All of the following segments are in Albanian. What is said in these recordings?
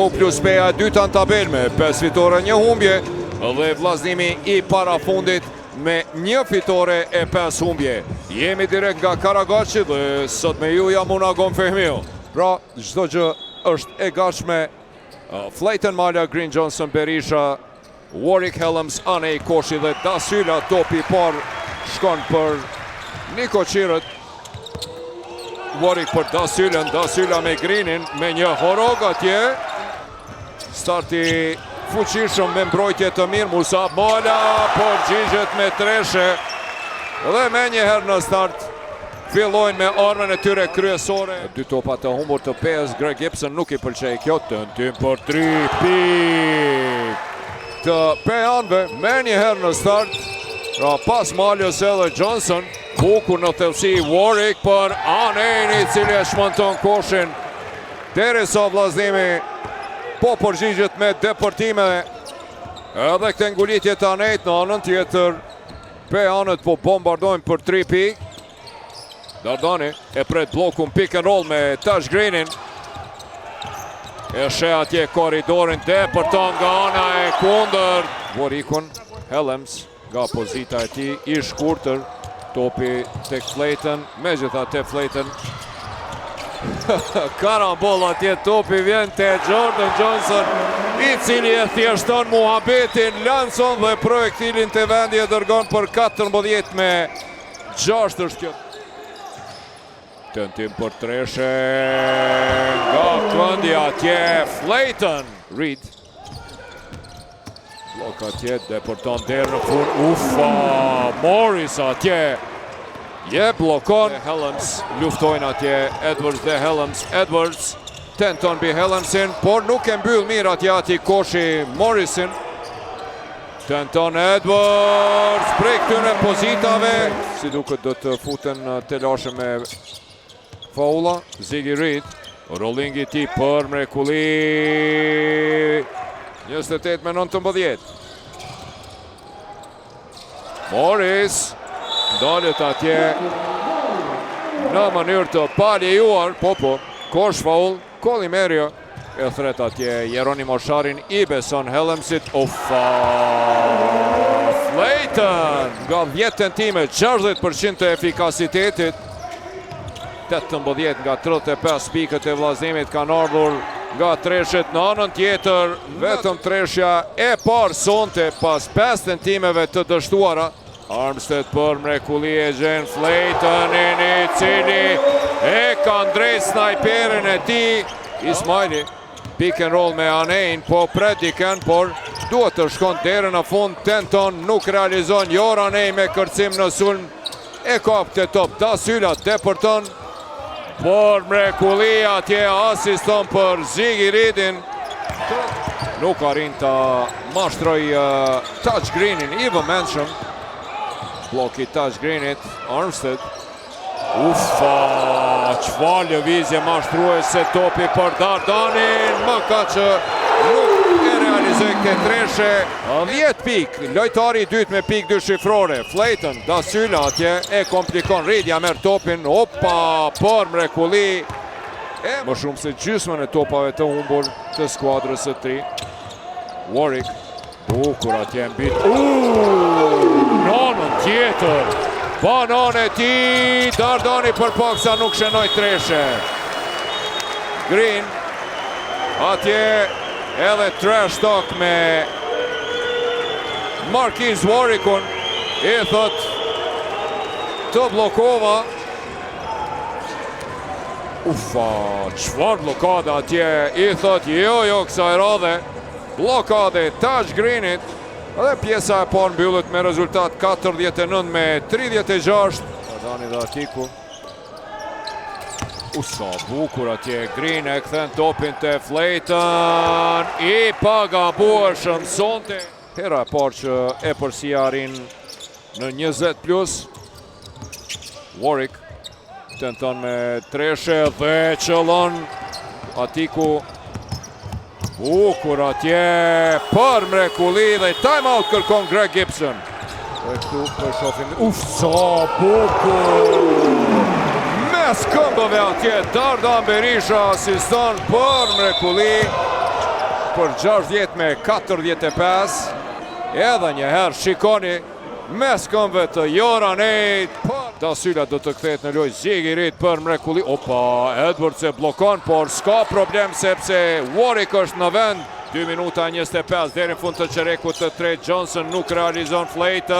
Go plus Peja e dyta në tabel me 5 fitore, 1 humbje dhe vllazënimi i parafundit me 1 fitore e 5 humbje. Jemi direkt nga Karagaçi dhe sot me ju jam Una Gonfehmiu. Pra, çdo gjë është e gatshme. Flayton Mala, Green Johnson, Berisha, Warwick Helms, Anej Koshi dhe Dasyla. Topi par shkon për Niko Qirët. Warwick për Dasyla me Greenin, me një horog atje. Starti fuqishëm me mbrojtje të mirë, Musab Mala, por gjigjet me treshe. Dhe me njëherë në start fillojnë me armën e tyre kryesore. 2 topa të humbur të Pejës, Greg Gibson nuk i pëlqej kjo, tentim për 3 pik të Pejanve, me njëherë në start. Pra pas Malës edhe Johnson, buku në thellësi, Warwick për Anejn i cili e shmonton Koshin. Derisa vllazënimi po përgjigjet me depërtime. Edhe këtë ngulitje të Anejt në anën tjetër. Pejanët po bombardojnë për 3 pik. Dardani e pret blokun pick and roll me Tash Greenin. E sheh atje korridorin depërton nga ana e kundër. Warwickun, Helms nga pozita e tij i shkurtër. Topi tek Flayton, megjithatë Flayton karambol atje, topi vjen te Jordan Johnson i cili e thjeshton muhabetin, Lanson dhe projektilin të vendi e dërgon për 14 me 6 është kjo. Tentim për treshe nga këndi atje Flayton. Reed blok atje, depërton derë në fund. Ufa, Morris atje je blokon. Helms luftojnë atje, Edwards dhe Helms. Edwards tenton bi Helmsin, por nuk e mbyll mirë atje ati Koshi Morrisin. Tenton Edwards prej këtyre pozitave. Si duket do të futen të lashe me faula. Ziggy Reed, rollingi ti për mrekulli. 28 me 19. Morris dalet atje në mënyrë të paljejuar, po, kosh faul, Kolimerio e thret atje Jeronimo Sharin i beson Helmsit. Ufa, Flayton nga 10 tentime, 60% të efikasitetit. 18 nga 35 pikët e vllazënimit kanë ardhur nga treshet në anën tjetër. Vetëm treshja e parë sonte pas 5 tentimeve të dështuara. Armstead për mrekulli e gjen Flaytonin i cili e ka ndrejt snajperin e tij. Ismaili pick and roll me Anejn, po prediken, por duhet të shkon deri në fund. Tenton, nuk realizon. Jor Anej me kërcim në sulm e kap të top. Dasyla depërton, por mrekulli atje asiston për Ziggy Reedin. Nuk arrin të mashtroj Tash Greenin i vëmendshëm. Bloki Tash Greenit, Armstead. Ufa, çfarë lëvizje mashtruese, topi për Dardanin, më ka që nuk e realizoj këtë treshe. 10 pik, lojtari i dytë me pik 2 shifrore. Flayton, Dasyla atje e komplikon. Reed ja merr topin, opa, për mrekulli. Më shumë se gjysmën e topave të humbur të skuadrës së tri. Warwick, bukur atje mbit. Nonën tjetër. Banon e ti, Dardani për paksa nuk shenoj treshe. Green, atje edhe trash talk me Marquis Warwickun. I thot të blokova. Ufa, çfarë blokada atje. I thot jo kësaj radhe. Blokade Tash Greenit. Dhe pjesa e parë mbyllet me rezultat 49 me 36. Dardani dhe Atiku. Sa bukur atje, Green e kthen topin te Flayton. I pagabueshëm sonte. Hera e parë që e përsia arrin në 20+. Warwick tenton me treshe dhe qëllon. Atiku. Bukur atje për mrekulli dhe time-out kërkon Greg Gibson. Dhe këtu për shofin. Sa bukur! Mes këmbëve atje, Dardan Berisha asiston për mrekulli. për 60 me 45. Edhe një herë shikoni mes këmbëve të Joranit. Dasyla do të kthehet në lojë. Zighirit për mrekulli. Opa, Edwards e blokon, por s'ka problem sepse Warwick është në vend. 2 minuta 25 deri në fund të çerekut të tretë. Johnson nuk realizon Flayton.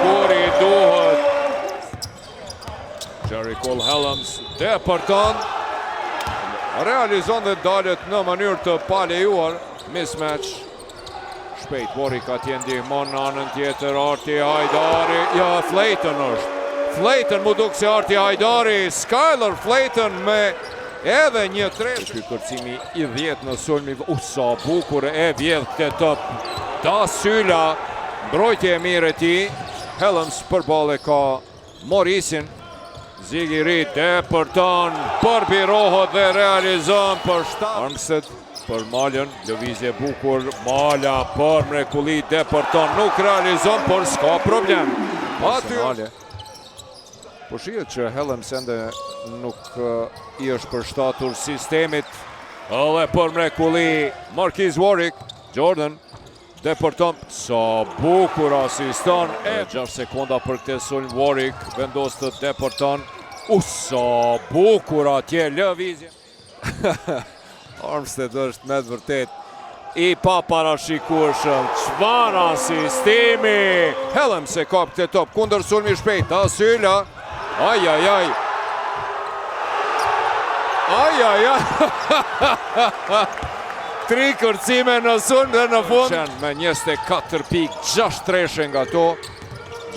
Kur i duhet. Jerry Cole Helms depërton. Realizon dhe dalet në mënyrë të palejuar. Mismatch. Shpejt Warwick atje ndihmon në anën tjetër. Arti Hajdari. Ja, Flayton është. Flayton mu duk se Arti Hajdari. Skylar Flayton me edhe një 3. Ky kërcimi i 10 në sulmi. Sa bukur e vjedh këtë top. Dasyla. Mbrojtje e mirë e tij. Helms përballë ka Morrisin. Zighirit depërton, përbirohet dhe realizon për 7. Armstead për Malën, lëvizje bukur, Mala për mrekulli depërton, nuk realizon, por s'ka problem. Aty po shihet që Helms ende nuk i është përshtatur sistemit. Edhe për mrekulli Marquise Warwick, Jordan depërton, sa bukur asiston. 6 sekonda për këtë sulm. Warwick vendos të depërton. Sa bukur atje lëvizje. Armstead është me të vërtet i pa parashikueshëm. Çfarë asistimi! Helms e kap këtë top kundër sulmi shpejt. Dasyla. Ai. Tri kërcime në sulm dhe në fund. Me 24 pikë, 6 treshe nga to.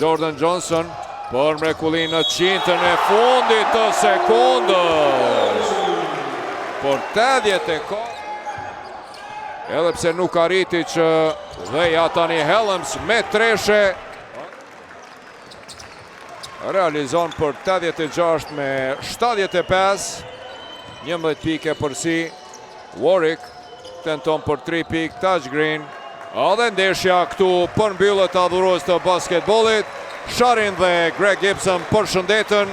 Jordan Johnson për mrekullinë në qintën e fundit të sekundës. Por 80 edhe pse nuk arriti që dheja tani Helms me treshe. Realizon për 86 me 75. 11 pike përsi. Warwick tenton për 3 pikë, touch green. Edhe ndeshja këtu përmbyllet adhurues të basketbollit. Sharin dhe Greg Gibson përshëndetën.